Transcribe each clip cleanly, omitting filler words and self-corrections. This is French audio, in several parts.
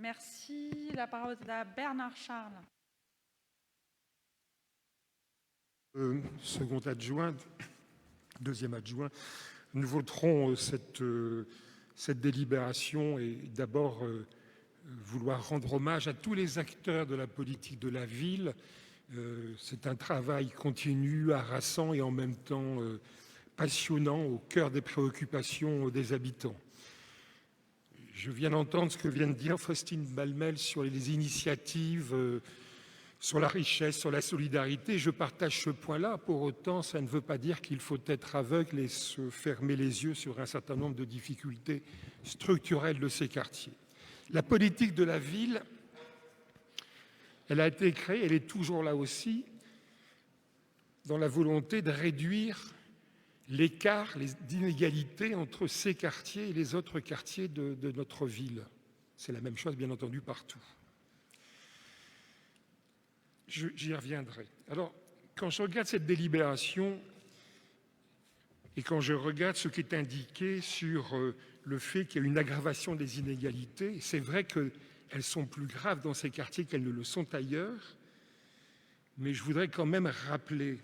Merci. La parole est à Bernard Charles. Second adjoint, deuxième adjoint, nous voterons cette délibération et d'abord vouloir rendre hommage à tous les acteurs de la politique de la ville. C'est un travail continu, harassant et en même temps passionnant, au cœur des préoccupations des habitants. Je viens d'entendre ce que vient de dire Faustine Balmel sur les initiatives, sur la richesse, sur la solidarité. Je partage ce point-là. Pour autant, ça ne veut pas dire qu'il faut être aveugle et se fermer les yeux sur un certain nombre de difficultés structurelles de ces quartiers. La politique de la ville, elle a été créée, elle est toujours là aussi, dans la volonté de réduire l'écart, les inégalités entre ces quartiers et les autres quartiers de notre ville. C'est la même chose, bien entendu, partout. J'y reviendrai. Alors, quand je regarde cette délibération et quand je regarde ce qui est indiqué sur le fait qu'il y a une aggravation des inégalités, c'est vrai qu'elles sont plus graves dans ces quartiers qu'elles ne le sont ailleurs, mais je voudrais quand même rappeler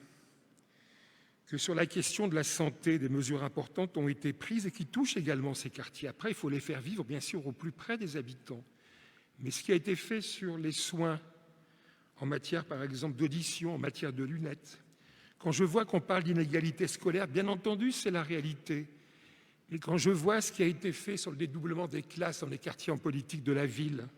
que sur la question de la santé, des mesures importantes ont été prises et qui touchent également ces quartiers. Après, il faut les faire vivre, bien sûr, au plus près des habitants. Mais ce qui a été fait sur les soins, en matière, par exemple, d'audition, en matière de lunettes, quand je vois qu'on parle d'inégalité scolaire, bien entendu, c'est la réalité. Et quand je vois ce qui a été fait sur le dédoublement des classes dans les quartiers en politique de la ville,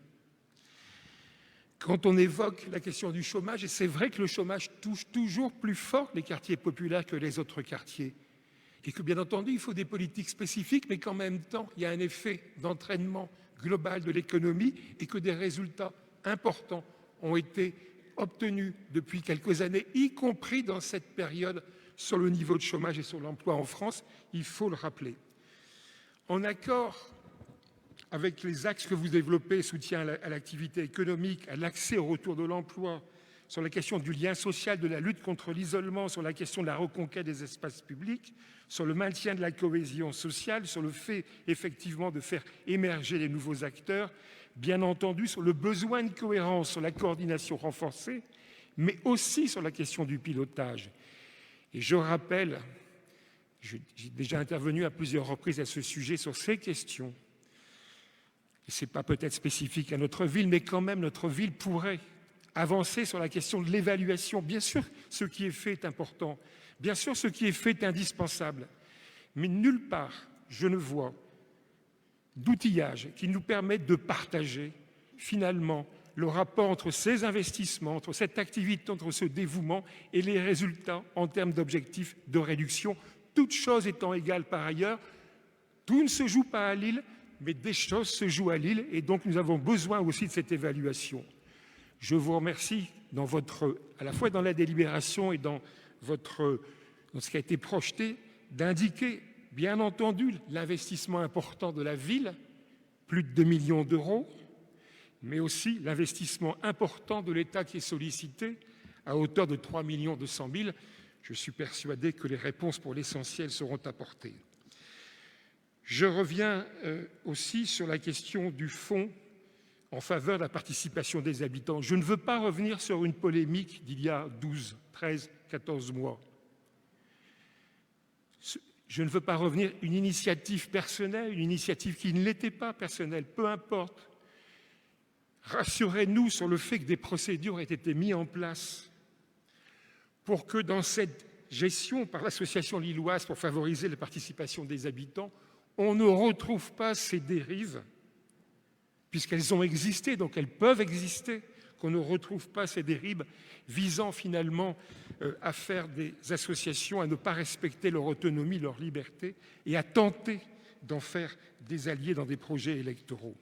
quand on évoque la question du chômage, et c'est vrai que le chômage touche toujours plus fort les quartiers populaires que les autres quartiers, et que bien entendu, il faut des politiques spécifiques, mais qu'en même temps, il y a un effet d'entraînement global de l'économie et que des résultats importants ont été obtenus depuis quelques années, y compris dans cette période sur le niveau de chômage et sur l'emploi en France, il faut le rappeler. En accord avec les axes que vous développez, soutien à l'activité économique, à l'accès au retour de l'emploi, sur la question du lien social, de la lutte contre l'isolement, sur la question de la reconquête des espaces publics, sur le maintien de la cohésion sociale, sur le fait effectivement de faire émerger les nouveaux acteurs, bien entendu sur le besoin de cohérence, sur la coordination renforcée, mais aussi sur la question du pilotage. Et je rappelle, j'ai déjà intervenu à plusieurs reprises à ce sujet sur ces questions, et ce n'est pas peut-être spécifique à notre ville, mais quand même notre ville pourrait avancer sur la question de l'évaluation. Bien sûr, ce qui est fait est important. Bien sûr, ce qui est fait est indispensable. Mais nulle part, je ne vois d'outillage qui nous permette de partager finalement le rapport entre ces investissements, entre cette activité, entre ce dévouement et les résultats en termes d'objectifs de réduction. Toutes choses étant égales par ailleurs, tout ne se joue pas à Lille, mais des choses se jouent à Lille et donc nous avons besoin aussi de cette évaluation. Je vous remercie à la fois dans la délibération et dans ce qui a été projeté, d'indiquer bien entendu l'investissement important de la ville, plus de 2 millions d'euros, mais aussi l'investissement important de l'État qui est sollicité à hauteur de 3 200 000. Je suis persuadé que les réponses pour l'essentiel seront apportées. Je reviens aussi sur la question du fonds en faveur de la participation des habitants. Je ne veux pas revenir sur une polémique d'il y a 12, 13, 14 mois. Je ne veux pas revenir une initiative personnelle, une initiative qui ne l'était pas personnelle, peu importe. Rassurez-nous sur le fait que des procédures aient été mises en place pour que dans cette gestion par l'association lilloise pour favoriser la participation des habitants, on ne retrouve pas ces dérives, puisqu'elles ont existé, donc elles peuvent exister, qu'on ne retrouve pas ces dérives visant finalement à faire des associations, à ne pas respecter leur autonomie, leur liberté, et à tenter d'en faire des alliés dans des projets électoraux.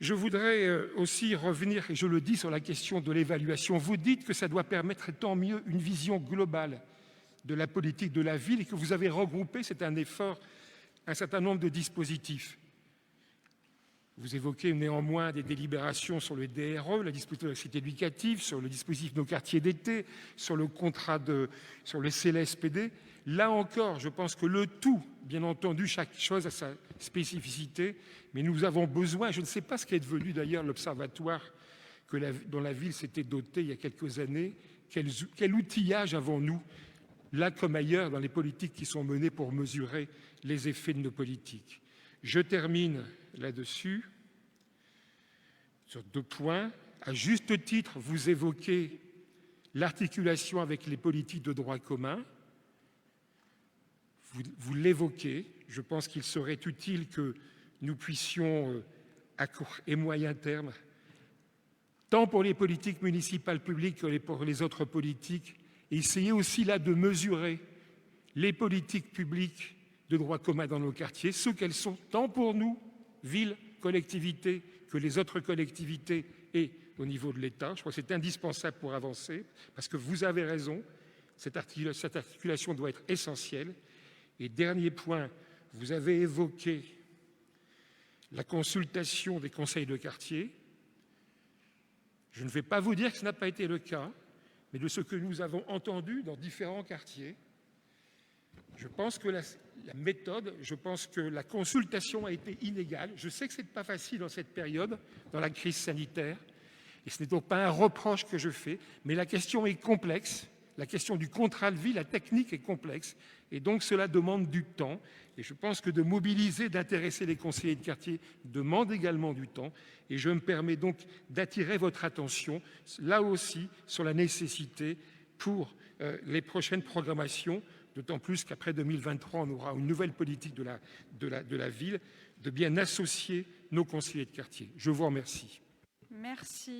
Je voudrais aussi revenir, et je le dis, sur la question de l'évaluation. Vous dites que ça doit permettre, et tant mieux, une vision globale de la politique de la ville et que vous avez regroupé, c'est un effort, un certain nombre de dispositifs. Vous évoquez néanmoins des délibérations sur le DRE, la dispositif de la cité éducative, sur le dispositif de nos quartiers d'été, sur le contrat sur le CLSPD. Là encore, je pense que le tout Bien entendu, chaque chose a sa spécificité, mais nous avons besoin, je ne sais pas ce qu'est devenu d'ailleurs l'observatoire dont la ville s'était dotée il y a quelques années, quel outillage avons-nous, là comme ailleurs, dans les politiques qui sont menées pour mesurer les effets de nos politiques. Je termine là-dessus, sur 2 points. À juste titre, vous évoquez l'articulation avec les politiques de droit commun. Vous l'évoquez. Je pense qu'il serait utile que nous puissions, à court et moyen terme, tant pour les politiques municipales publiques que pour les autres politiques, essayer aussi là de mesurer les politiques publiques de droit commun dans nos quartiers, ce qu'elles sont, tant pour nous, villes, collectivités, que les autres collectivités et au niveau de l'État. Je crois que c'est indispensable pour avancer, parce que vous avez raison, cette articulation doit être essentielle. Et dernier point, vous avez évoqué la consultation des conseils de quartier. Je ne vais pas vous dire que ce n'a pas été le cas, mais de ce que nous avons entendu dans différents quartiers, je pense que la méthode, je pense que la consultation a été inégale. Je sais que ce n'est pas facile dans cette période, dans la crise sanitaire, et ce n'est donc pas un reproche que je fais, mais la question est complexe. La question du contrat de vie, la technique est complexe, et donc cela demande du temps. Et je pense que de mobiliser, d'intéresser les conseillers de quartier demande également du temps. Et je me permets donc d'attirer votre attention, là aussi, sur la nécessité pour les prochaines programmations, d'autant plus qu'après 2023, on aura une nouvelle politique de la ville, de bien associer nos conseillers de quartier. Je vous remercie. Merci.